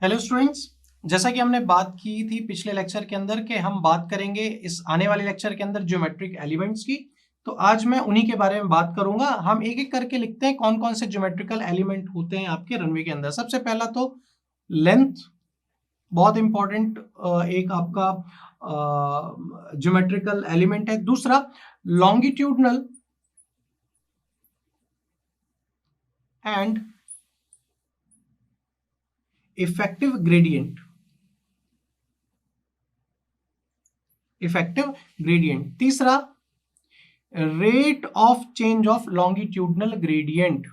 Hello students, जैसा कि हमने बात की थी पिछले लेक्चर के अंदर कि हम बात करेंगे इस आने वाले लेक्चर के अंदर ज्योमेट्रिक एलिमेंट्स की। तो आज मैं उन्हीं के बारे में बात करूंगा। हम एक एक करके लिखते हैं कौन कौन से ज्योमेट्रिकल एलिमेंट होते हैं आपके रनवे के अंदर। सबसे पहला तो लेंथ, बहुत इंपॉर्टेंट एक आपका ज्योमेट्रिकल एलिमेंट है। दूसरा लॉन्गिट्यूडनल एंड इफेक्टिव ग्रेडियंट। तीसरा rate of change of longitudinal gradient,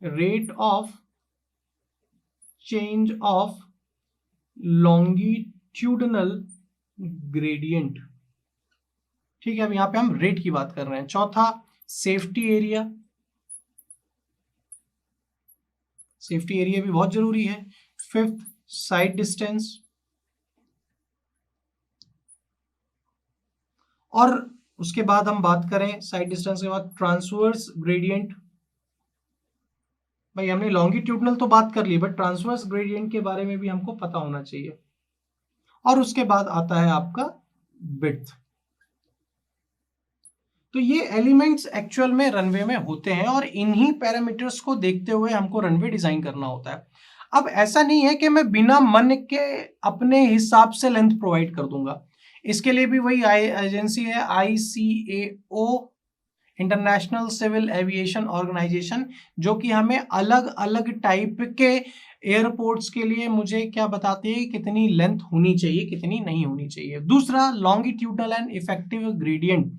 rate of change of longitudinal gradient। ठीक है, अब यहां पे हम रेट की बात कर रहे हैं। चौथा सेफ्टी एरिया, सेफ्टी एरिया भी बहुत जरूरी है। फिफ्थ साइड डिस्टेंस, और उसके बाद हम बात करें साइड डिस्टेंस के बाद ट्रांसवर्स ग्रेडियंट। भाई हमने लॉन्गिट्यूडनल तो बात कर ली, बट ट्रांसवर्स ग्रेडियंट के बारे में भी हमको पता होना चाहिए। और उसके बाद आता है आपका विड्थ। तो ये एलिमेंट्स एक्चुअल में रनवे में होते हैं और इन्हीं पैरामीटर्स को देखते हुए हमको रनवे डिजाइन करना होता है। अब ऐसा नहीं है कि मैं बिना मन के अपने हिसाब से लेंथ प्रोवाइड कर दूंगा। इसके लिए भी वही एजेंसी है ICAO, International Civil Aviation Organization, जो कि हमें अलग अलग टाइप के एयरपोर्ट्स के लिए मुझे क्या बताती है कितनी लेंथ होनी चाहिए, कितनी नहीं होनी चाहिए। दूसरा लॉन्गिट्यूडनल एंड इफेक्टिव ग्रेडियंट।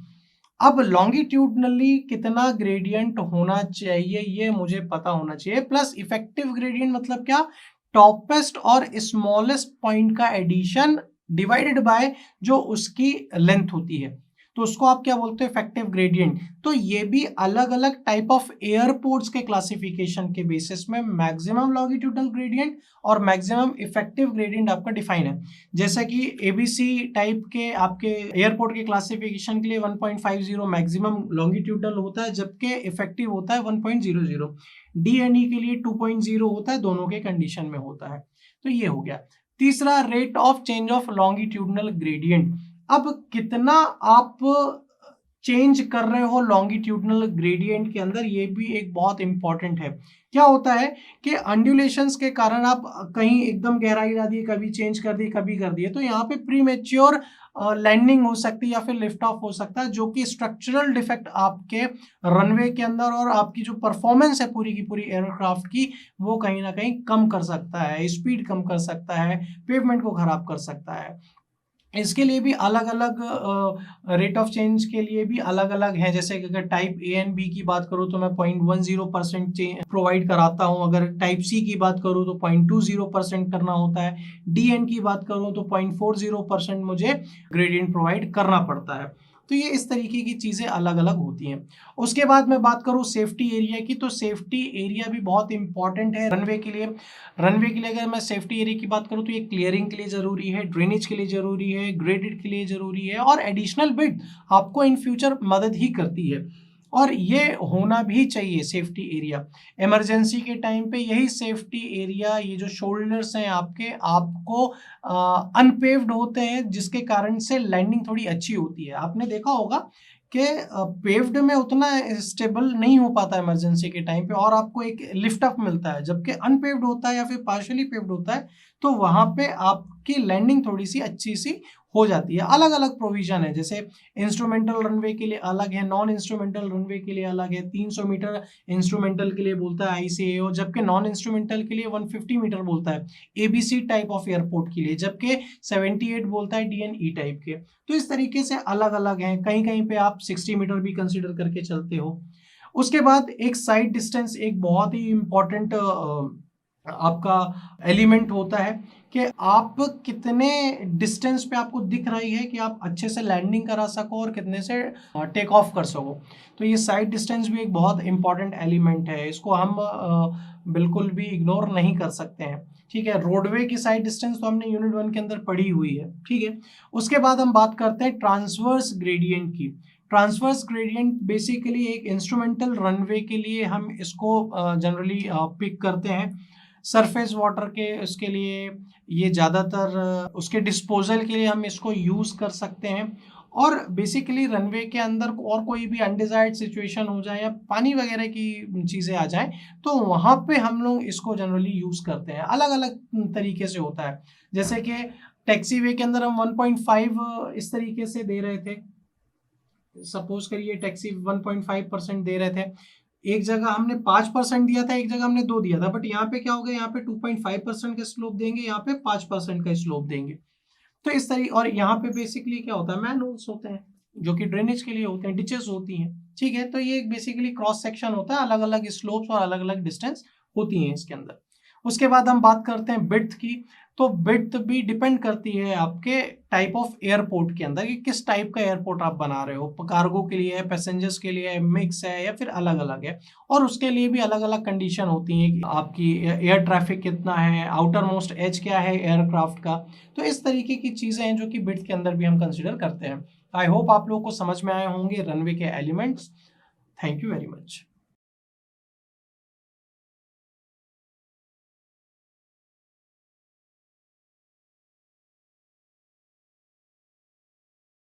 अब लॉन्गिट्यूडनली कितना ग्रेडियंट होना चाहिए ये मुझे पता होना चाहिए, प्लस इफेक्टिव ग्रेडियंट मतलब क्या, टॉपेस्ट और स्मॉलेस्ट पॉइंट का एडिशन डिवाइडेड बाय जो उसकी लेंथ होती है, तो उसको आप क्या बोलते हैं, इफेक्टिव ग्रेडियंट। तो ये भी अलग अलग टाइप ऑफ एयरपोर्ट्स के क्लासिफिकेशन के बेसिस में मैक्सिमम लॉन्गिट्यूडनल ग्रेडियंट और मैक्सिमम इफेक्टिव ग्रेडियंट आपका डिफाइन है। जैसे कि ABC टाइप के आपके एयरपोर्ट के क्लासिफिकेशन के लिए 1.50 मैक्सिमम लॉन्गिट्यूडनल होता है, जबकि इफेक्टिव होता है 1.00। DNE के लिए 2.0 होता है, दोनों के कंडीशन में होता है। तो ये हो गया। तीसरा rate of change of longitudinal gradient. अब कितना आप चेंज कर रहे हो लॉन्गिट्यूडनल ग्रेडियंट के अंदर, ये भी एक बहुत इंपॉर्टेंट है। क्या होता है कि अंडुलेशंस के कारण आप कहीं एकदम गहराई ला दिए, कभी चेंज कर दिए, कभी कर दिए, तो यहाँ पे प्रीमेच्योर लैंडिंग हो सकती है या फिर लिफ्ट ऑफ हो सकता है, जो कि स्ट्रक्चरल डिफेक्ट आपके रनवे के अंदर और आपकी जो परफॉर्मेंस है पूरी की पूरी एयरक्राफ्ट की, वो कहीं ना कहीं कम कर सकता है, स्पीड कम कर सकता है, पेवमेंट को खराब कर सकता है। इसके लिए भी अलग अलग रेट ऑफ चेंज के लिए भी अलग अलग है। जैसे कि अगर टाइप A एंड B की बात करूँ तो मैं 0.10% प्रोवाइड कराता हूँ, अगर टाइप C की बात करूँ तो 0.20% करना होता है, DN की बात करूँ तो 0.40% मुझे ग्रेडियंट प्रोवाइड करना पड़ता है। तो ये इस तरीके की चीजें अलग अलग होती हैं। उसके बाद मैं बात करूँ सेफ्टी एरिया की, तो सेफ्टी एरिया भी बहुत इंपॉर्टेंट है रनवे के लिए। रनवे के लिए अगर मैं सेफ्टी एरिया की बात करूँ तो ये क्लियरिंग के लिए जरूरी है, ड्रेनेज के लिए जरूरी है, ग्रेडेड के लिए जरूरी है, और एडिशनल बिट आपको इन फ्यूचर मदद ही करती है, और ये होना भी चाहिए सेफ्टी एरिया। इमरजेंसी के टाइम पे यही सेफ्टी एरिया, ये जो शोल्डर्स हैं आपके, आपको अनपेव्ड होते हैं, जिसके कारण से लैंडिंग थोड़ी अच्छी होती है। आपने देखा होगा कि पेव्ड में उतना स्टेबल नहीं हो पाता इमरजेंसी के टाइम पे, और आपको एक लिफ्ट अप मिलता है, जबकि अनपेव्ड होता है या फिर पार्शियली पेव्ड होता है तो वहां पे आपकी लैंडिंग थोड़ी सी अच्छी सी हो जाती है। अलग अलग प्रोविजन है, जैसे इंस्ट्रूमेंटल रनवे के लिए अलग है, नॉन इंस्ट्रूमेंटल रनवे के लिए अलग है। 300 मीटर इंस्ट्रूमेंटल के लिए बोलता है ICAO, जबकि नॉन इंस्ट्रूमेंटल के लिए 150 मीटर बोलता है ABC टाइप ऑफ एयरपोर्ट के लिए, जबकि 78 बोलता है DNE टाइप के। तो इस तरीके से अलग अलग हैं, कहीं कहीं पे आप 60 मीटर भी कंसिडर करके चलते हो। उसके बाद एक साइड डिस्टेंस, एक बहुत ही इंपॉर्टेंट आपका एलिमेंट होता है कि आप कितने डिस्टेंस पे आपको दिख रही है कि आप अच्छे से लैंडिंग करा सको और कितने से टेक ऑफ कर सको। तो ये साइड डिस्टेंस भी एक बहुत इंपॉर्टेंट एलिमेंट है, इसको हम बिल्कुल भी इग्नोर नहीं कर सकते हैं। ठीक है, रोडवे की साइड डिस्टेंस तो हमने यूनिट 1 के अंदर पढ़ी हुई है। ठीक है, उसके बाद हम बात करते हैं ट्रांसवर्स ग्रेडियंट की। ट्रांसवर्स ग्रेडियंट बेसिकली एक इंस्ट्रूमेंटल रनवे के लिए हम इसको जनरली पिक करते हैं। सरफेस वाटर के उसके लिए ये ज़्यादातर उसके डिस्पोजल के लिए हम इसको यूज़ कर सकते हैं। और बेसिकली रनवे के अंदर और कोई भी अनडिजायर्ड सिचुएशन हो जाए या पानी वगैरह की चीज़ें आ जाएँ, तो वहाँ पे हम लोग इसको जनरली यूज़ करते हैं। अलग-अलग तरीके से होता है। जैसे कि टैक्सीवे के अंदर हम 1.5 इस तरीके से दे रहे थे। सपोज़ करिए टैक्सी 1.5% दे रहे थे। एक जगह हमने 5% दिया था, एक जगह हमने 2 दिया था। बट यहाँ पे क्या हो गया, यहाँ पे 2.5% का स्लोप देंगे, यहाँ पे 5% का स्लोप देंगे। तो इस तरी और यहाँ पे बेसिकली क्या होता है, मैनहोल्स होते हैं जो कि ड्रेनेज के लिए होते हैं, डिचेस होती हैं, ठीक है। तो ये बेसिकली क्रॉस सेक्शन होता है, अलग अलग स्लोप्स और अलग अलग डिस्टेंस होती हैं इसके अंदर। उसके बाद हम बात करते हैं विड्थ की। तो विड्थ भी डिपेंड करती है आपके टाइप ऑफ एयरपोर्ट के अंदर कि किस टाइप का एयरपोर्ट आप बना रहे हो, कार्गो के लिए है, पैसेंजर्स के लिए है, मिक्स है या फिर अलग अलग है। और उसके लिए भी अलग अलग कंडीशन होती है कि आपकी एयर ट्रैफिक कितना है, आउटर मोस्ट एज क्या है एयरक्राफ्ट का। तो इस तरीके की चीजें हैं जो कि विड्थ के अंदर भी हम कंसिडर करते हैं। आई होप आप लोगों को समझ में आए होंगे रनवे के elements. Thank you very much.